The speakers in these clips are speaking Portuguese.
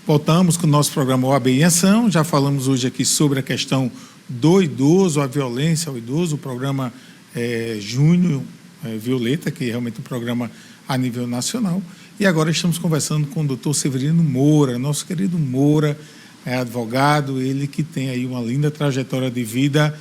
Voltamos com o nosso programa OAB em Ação. Já falamos hoje aqui sobre a questão do idoso, a violência ao idoso, o programa Junho Violeta, que é realmente um programa a nível nacional. E agora estamos conversando com o doutor Severino Moura, nosso querido Moura, advogado, ele que tem aí uma linda trajetória de vida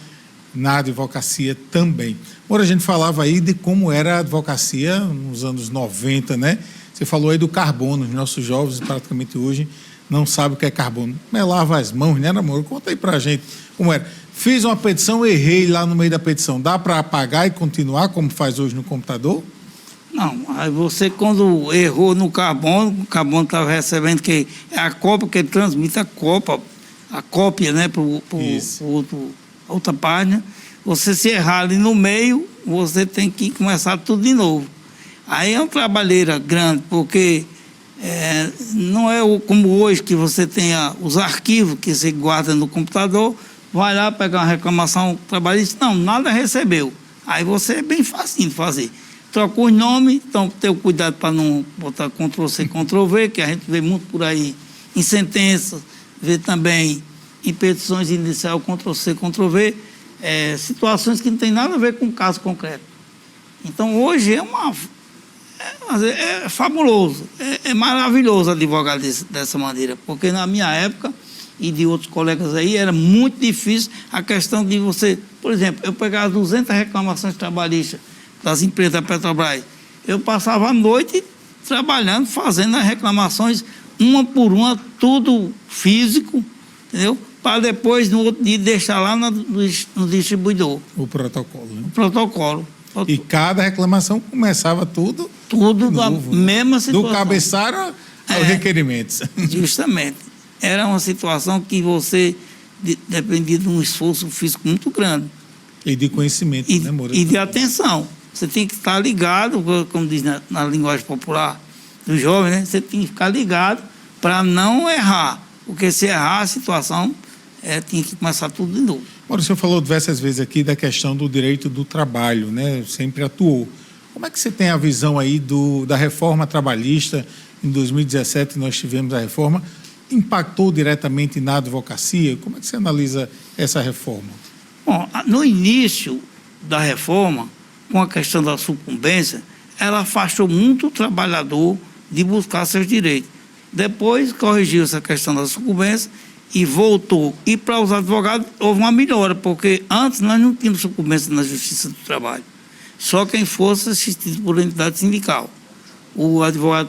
na advocacia também. Moura, a gente falava aí de como era a advocacia nos anos 90, né? Você falou aí do carbono, os nossos jovens praticamente hoje não sabem o que é carbono. Melava as mãos, né, Moura? Conta aí pra gente como era. Fiz uma petição, errei lá no meio da petição. Dá para apagar e continuar como faz hoje no computador? Não, aí você quando errou no carbono, o carbono estava recebendo que é a cópia que ele transmite a cópia, né, para outra página. Você se errar ali no meio, você tem que começar tudo de novo. Aí é uma trabalheira grande, porque não é como hoje que você tem os arquivos que você guarda no computador, vai lá pegar uma reclamação trabalhista, não, nada recebeu. Aí você é bem facinho de fazer. Trocou os nomes, então tenha cuidado para não botar Ctrl+C, Ctrl+V, que a gente vê muito por aí em sentenças, vê também em petições iniciais Ctrl+C, Ctrl+V, situações que não tem nada a ver com o caso concreto. Então hoje é fabuloso, é maravilhoso advogar dessa maneira, porque na minha época e de outros colegas aí, era muito difícil a questão de você, por exemplo, eu pegava 200 reclamações trabalhistas das empresas da Petrobras, eu passava a noite trabalhando, fazendo as reclamações, uma por uma, tudo físico, entendeu? Para depois, no outro dia, deixar lá no distribuidor. O protocolo, né? O protocolo. E cada reclamação começava tudo da mesma situação. Do cabeçalho aos requerimentos. Justamente. Era uma situação que você dependia de um esforço físico muito grande. E de conhecimento, né, Moura? E de atenção. Você tem que estar ligado, como diz na linguagem popular do jovem, né? Você tem que ficar ligado para não errar. Porque se errar, a situação tinha que começar tudo de novo. Moura, o senhor falou diversas vezes aqui da questão do direito do trabalho, né? Sempre atuou. Como é que você tem a visão aí da reforma trabalhista? Em 2017 nós tivemos a reforma. Impactou diretamente na advocacia? Como é que você analisa essa reforma? Bom, no início da reforma, com a questão da sucumbência, ela afastou muito o trabalhador de buscar seus direitos. Depois corrigiu essa questão da sucumbência e voltou. E para os advogados houve uma melhora, porque antes nós não tínhamos sucumbência na Justiça do Trabalho. Só quem fosse assistido por entidade sindical. O advogado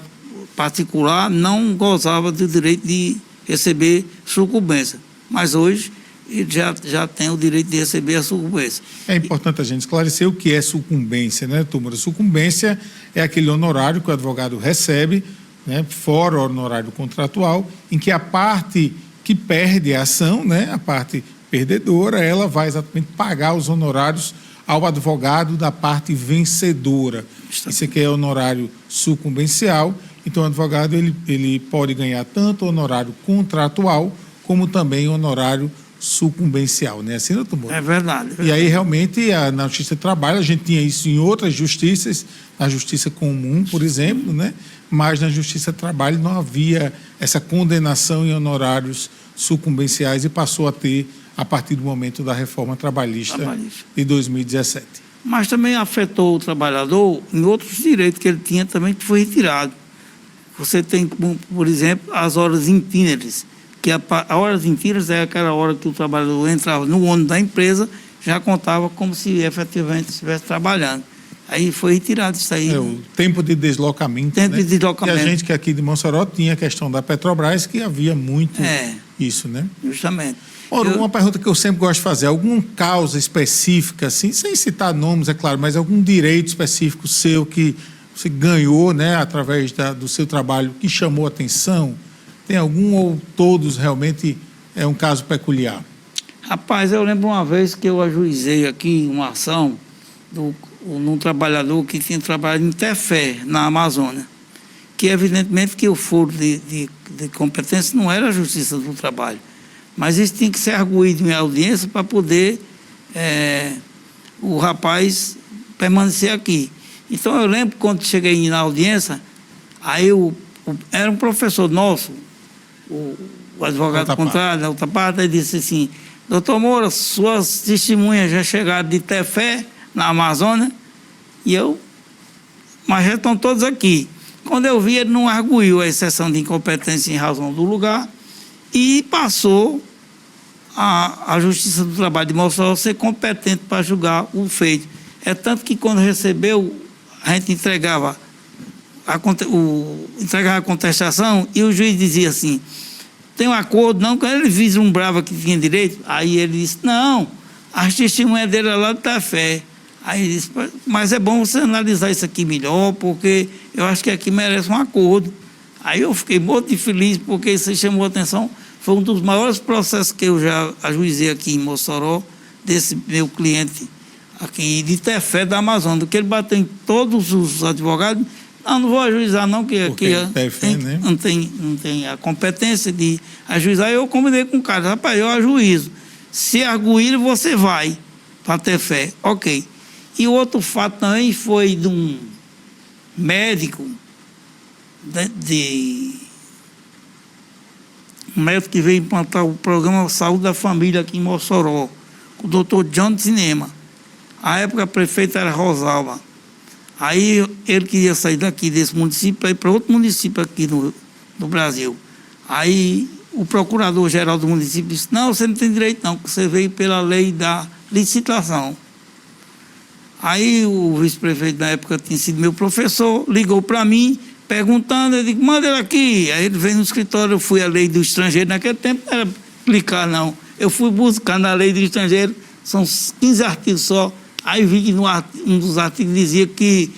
particular não gozava do direito de receber sucumbência. Mas hoje ele já tem o direito de receber a sucumbência. É importante a gente esclarecer o que é sucumbência, né, Moura? Sucumbência é aquele honorário que o advogado recebe, né, fora o honorário contratual, em que a parte que perde a ação, né, a parte perdedora, ela vai exatamente pagar os honorários ao advogado da parte vencedora. Isso aqui é honorário sucumbencial. Então, o advogado ele pode ganhar tanto honorário contratual como também honorário sucumbencial, né? Assim, doutor Moura? É verdade. E aí, realmente, na Justiça do Trabalho, a gente tinha isso em outras justiças, na Justiça Comum, por exemplo, né? Mas na Justiça do Trabalho não havia essa condenação em honorários sucumbenciais e passou a ter a partir do momento da reforma trabalhista de 2017. Mas também afetou o trabalhador em outros direitos que ele tinha também, que foi retirado. Você tem, por exemplo, as horas intíneres, que a horas intíneres é aquela hora que o trabalhador entrava no ônibus da empresa, já contava como se efetivamente estivesse trabalhando. Aí foi retirado isso aí. O tempo de deslocamento. Tempo de deslocamento. E a gente que aqui de Mossoró tinha a questão da Petrobras, que havia muito isso, né? Justamente. Ora, uma pergunta que eu sempre gosto de fazer, alguma causa específica, assim, sem citar nomes, é claro, mas algum direito específico seu que você ganhou, né, através do seu trabalho, que chamou a atenção? Tem algum ou todos realmente é um caso peculiar? Rapaz, eu lembro uma vez que eu ajuizei aqui uma ação num trabalhador que tinha trabalhado em Tefé, na Amazônia, que evidentemente que o foro de competência não era a Justiça do Trabalho, mas isso tinha que ser arguído em audiência para poder o rapaz permanecer aqui. Então eu lembro quando cheguei na audiência, aí era um professor nosso, o advogado contrário, da outra parte, ele disse assim: doutor Moura, suas testemunhas já chegaram de Tefé, na Amazônia, mas já estão todos aqui. Quando eu vi, ele não arguiu a exceção de incompetência em razão do lugar e passou a Justiça do Trabalho de Mossoró ser competente para julgar o feito. É tanto que quando recebeu, a gente entregava a contestação e o juiz dizia assim: tem um acordo, não, quando ele vislumbrava que tinha direito, aí ele disse: não, as testemunhas dele é lá do Tefé. Aí ele disse: mas é bom você analisar isso aqui melhor, porque eu acho que aqui merece um acordo. Aí eu fiquei muito feliz, porque isso chamou a atenção. Foi um dos maiores processos que eu já ajuizei aqui em Mossoró, desse meu cliente aqui de Tefé da Amazônia, que ele bateu em todos os advogados. Não vou ajuizar não, que aqui né? não tem a competência de ajuizar. Eu combinei com o cara: rapaz, eu ajuizo. Se arguir, você vai para Tefé. Ok. E o outro fato também foi de um médico, um médico que veio implantar o programa Saúde da Família aqui em Mossoró, o doutor John Cinema. À época, a prefeita era Rosalba. Aí ele queria sair daqui, desse município, para ir para outro município aqui no Brasil. Aí o procurador-geral do município disse: não, você não tem direito não, você veio pela lei da licitação. Aí o vice-prefeito na época tinha sido meu professor, ligou para mim, perguntando, eu digo: manda ele aqui. Aí ele veio no escritório, eu fui à lei do estrangeiro, naquele tempo não era aplicar não. Eu fui buscar na lei do estrangeiro, são 15 artigos só. Aí vi que um dos artigos dizia que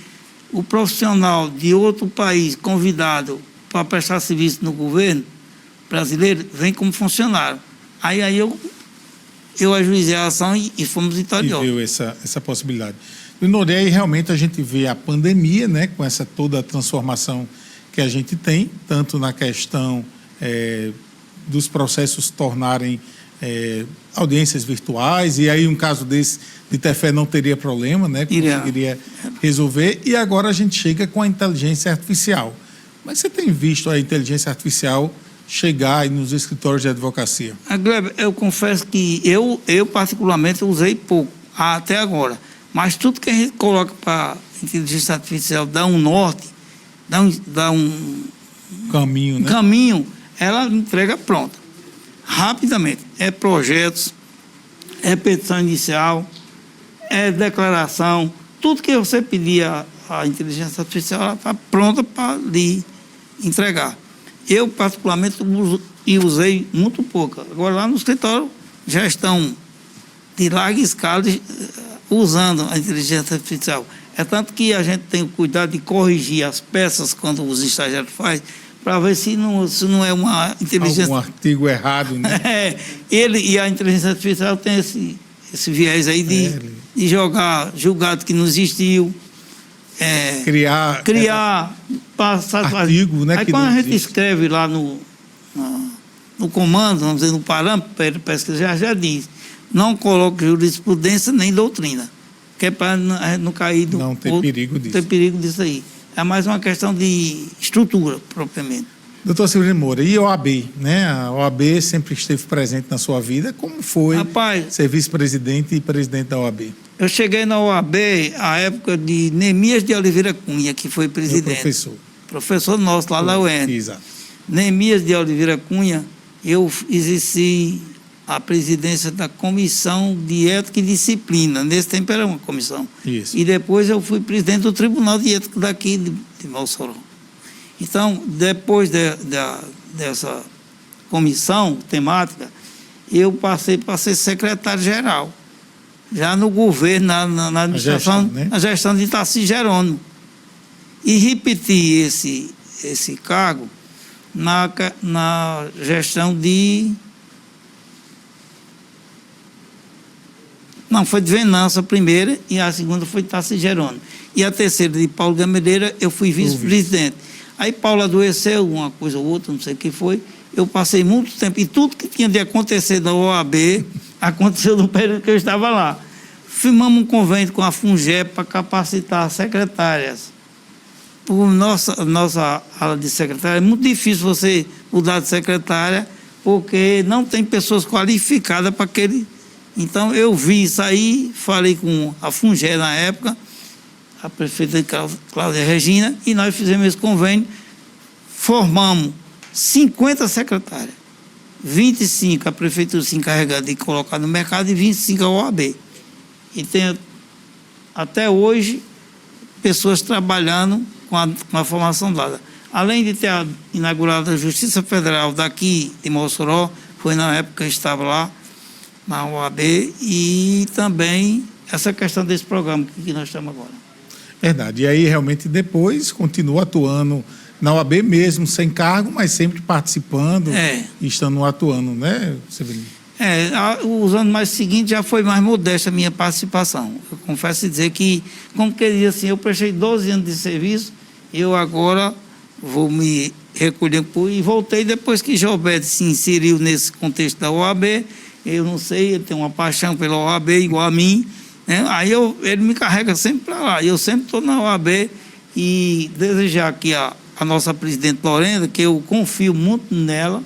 o profissional de outro país convidado para prestar serviço no governo brasileiro vem como funcionário. Aí eu ajuizei a ação e fomos vitoriosos. E viu essa possibilidade. No Nordeste, realmente, a gente vê a pandemia, né, com essa toda a transformação que a gente tem, tanto na questão dos processos tornarem audiências virtuais, e aí um caso desse de Tefé não teria problema, né? Conseguiria resolver. E agora a gente chega com a inteligência artificial. Mas você tem visto a inteligência artificial chegar aí nos escritórios de advocacia? Gleb, eu confesso que eu particularmente usei pouco até agora. Mas tudo que a gente coloca para inteligência artificial dá um norte, dá um caminho, né? Caminho, ela entrega pronta. Rapidamente. É projetos, é petição inicial, é declaração. Tudo que você pedir à inteligência artificial, ela está pronta para lhe entregar. Eu, particularmente, uso e usei muito pouco. Agora, lá no escritório, já estão de larga escala usando a inteligência artificial. É tanto que a gente tem o cuidado de corrigir as peças quando os estagiários fazem, para ver se não é uma inteligência... Algum artigo errado, né? Ele e a inteligência artificial tem esse viés aí de jogar julgado que não existiu, criar passar artigo, né? Aí quando a gente escreve lá no comando, vamos dizer, no parâmetro, pesquisa já diz: não coloque jurisprudência nem doutrina, que é para não cair do... Não ter perigo disso. Ter perigo disso aí. É mais uma questão de estrutura, propriamente. Doutor Severino Moura, e a OAB, né? A OAB sempre esteve presente na sua vida. Como foi ser vice-presidente e presidente da OAB? Eu cheguei na OAB à época de Neemias de Oliveira Cunha, que foi presidente. Professor nosso lá da UEN. Exato. Neemias de Oliveira Cunha, eu exerci a presidência da Comissão de Ética e Disciplina. Nesse tempo era uma comissão. Isso. E depois eu fui presidente do Tribunal de Ética daqui de Mossoró. Então, depois dessa comissão temática, eu passei para ser secretário-geral, já no governo, na administração, na gestão de Tarcísio Jerônimo. E repeti esse cargo na gestão de... Não, foi de Venâncio a primeira, e a segunda foi de Tarcísio Jerônimo. E a terceira, de Paulo Gameleira, eu fui vice-presidente. Aí Paulo adoeceu, uma coisa ou outra, não sei o que foi. Eu passei muito tempo, e tudo que tinha de acontecer na OAB, aconteceu no período que eu estava lá. Firmamos um convênio com a FUNGEP para capacitar secretárias por nossa ala de secretária, é muito difícil você mudar de secretária, porque não tem pessoas qualificadas para aquele. Então, eu vi isso aí, falei com a Fungé na época, a prefeita Cláudia Regina, e nós fizemos esse convênio, formamos 50 secretárias, 25 a prefeitura se encarregada de colocar no mercado e 25 a OAB. E tem, até hoje, pessoas trabalhando com a formação dada. Além de ter inaugurado a Justiça Federal daqui de Mossoró, foi na época que eu estava lá, na OAB, e também essa questão desse programa que nós estamos agora. Verdade. E aí, realmente, depois, continua atuando na OAB mesmo, sem cargo, mas sempre participando e estando atuando, né, Severino? Os anos mais seguintes já foi mais modesta a minha participação. Eu confesso em dizer que, como queria assim, eu prestei 12 anos de serviço, eu agora vou me recolher e voltei depois que Gilberto se inseriu nesse contexto da OAB. Eu não sei, ele tem uma paixão pela OAB igual a mim, né? Aí ele me carrega sempre para lá. Eu sempre estou na OAB e desejar aqui a nossa presidente Lorena, que eu confio muito nela,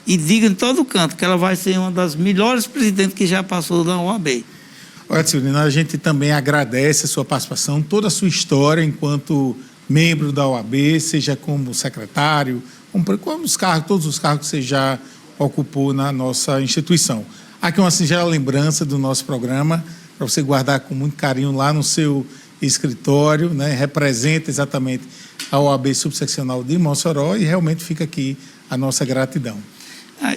e digo em todo canto que ela vai ser uma das melhores presidentes que já passou da OAB. Olha, Severino, a gente também agradece a sua participação, toda a sua história enquanto membro da OAB, seja como secretário, como os cargos, todos os cargos que você já ocupou na nossa instituição. Aqui uma singela lembrança do nosso programa, para você guardar com muito carinho lá no seu escritório, né? Representa exatamente a OAB subseccional de Mossoró e realmente fica aqui a nossa gratidão.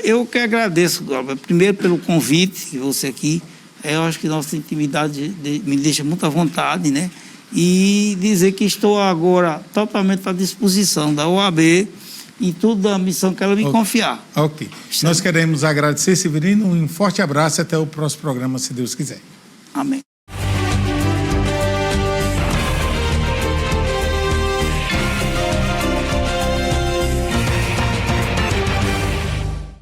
Eu que agradeço, primeiro pelo convite que você aqui, eu acho que nossa intimidade me deixa muito à vontade, né? E dizer que estou agora totalmente à disposição da OAB e tudo da missão que ela me confiar. Ok. Nós queremos agradecer, Severino, um forte abraço e até o próximo programa, se Deus quiser. Amém.